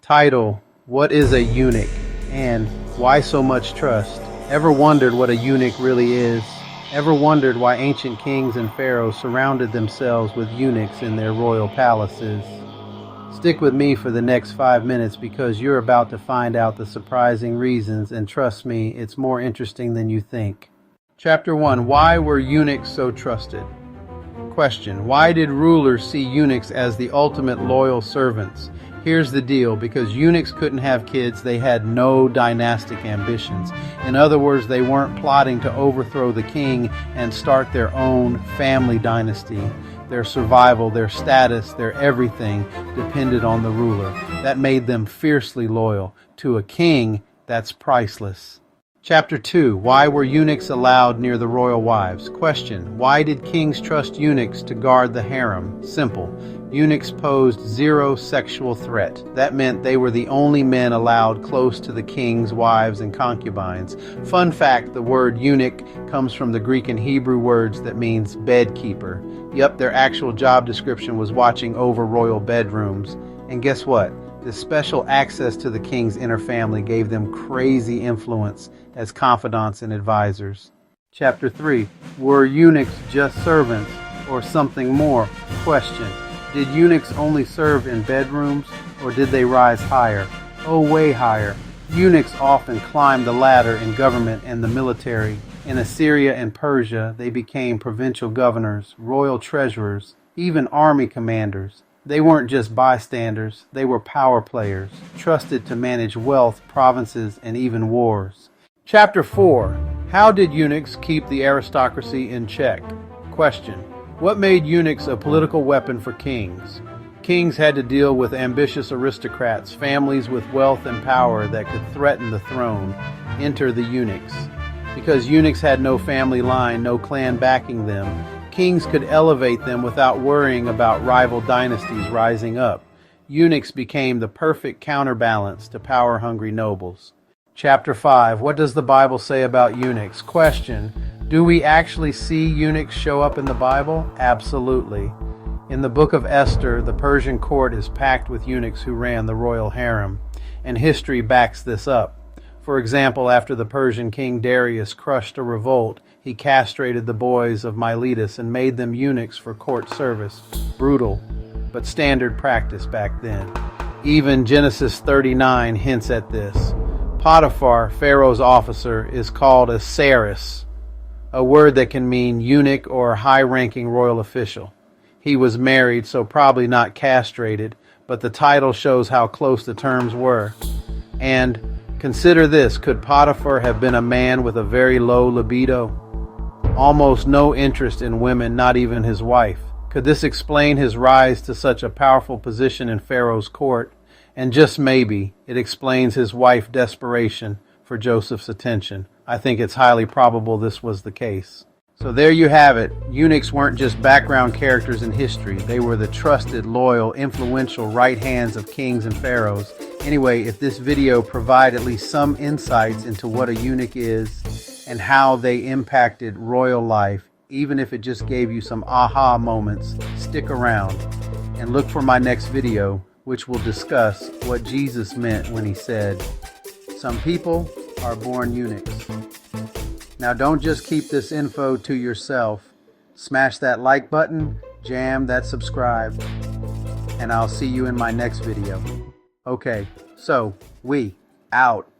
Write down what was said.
Title: What is a eunuch? And why so much trust? Ever wondered what a eunuch really is? Ever wondered why ancient kings and pharaohs surrounded themselves with eunuchs in their royal palaces? Stick with me for the next 5 minutes because you're about to find out the surprising reasons, and trust me, it's more interesting than you think. Chapter 1. Why were eunuchs so trusted? Question: why did rulers see eunuchs as the ultimate loyal servants? Here's the deal: because eunuchs couldn't have kids, they had no dynastic ambitions. In other words, they weren't plotting to overthrow the king and start their own family dynasty. Their survival, their status, their everything depended on the ruler. That made them fiercely loyal. To a king, that's priceless. Chapter 2. Why were eunuchs allowed near the royal wives? Question: why did kings trust eunuchs to guard the harem? Simple. Eunuchs posed zero sexual threat. That meant they were the only men allowed close to the king's wives and concubines. Fun fact, the word eunuch comes from the Greek and Hebrew words that means bedkeeper. Yup, their actual job description was watching over royal bedrooms. And guess what? This special access to the king's inner family gave them crazy influence as confidants and advisors. Chapter 3. Were eunuchs just servants or something more? Question: did eunuchs only serve in bedrooms, or did they rise higher? Oh, way higher. Eunuchs often climbed the ladder in government and the military. In Assyria and Persia, they became provincial governors, royal treasurers, even army commanders. They weren't just bystanders, they were power players, trusted to manage wealth, provinces, and even wars. Chapter 4. How did eunuchs keep the aristocracy in check? Question: what made eunuchs a political weapon for kings? Kings had to deal with ambitious aristocrats, families with wealth and power that could threaten the throne. Enter the eunuchs. Because eunuchs had no family line, no clan backing them, kings could elevate them without worrying about rival dynasties rising up. Eunuchs became the perfect counterbalance to power-hungry nobles. Chapter 5. What does the Bible say about eunuchs? Question: do we actually see eunuchs show up in the Bible? Absolutely. In the book of Esther, the Persian court is packed with eunuchs who ran the royal harem, and history backs this up. For example, after the Persian king Darius crushed a revolt, he castrated the boys of Miletus and made them eunuchs for court service. Brutal, but standard practice back then. Even Genesis 39 hints at this. Potiphar, Pharaoh's officer, is called a saris, a word that can mean eunuch or high-ranking royal official. He was married, so probably not castrated, but the title shows how close the terms were. And consider this: could Potiphar have been a man with a very low libido? Almost no interest in women, not even his wife. Could this explain his rise to such a powerful position in Pharaoh's court? And just maybe, it explains his wife's desperation for Joseph's attention. I think it's highly probable this was the case. So there you have it. Eunuchs weren't just background characters in history. They were the trusted, loyal, influential right hands of kings and pharaohs. Anyway, if this video provided at least some insights into what a eunuch is and how they impacted royal life, even if it just gave you some aha moments, stick around and look for my next video, which will discuss what Jesus meant when he said, "Some people are born eunuchs." Now don't just keep this info to yourself. Smash that like button, jam that subscribe, and I'll see you in my next video. Okay, so we out.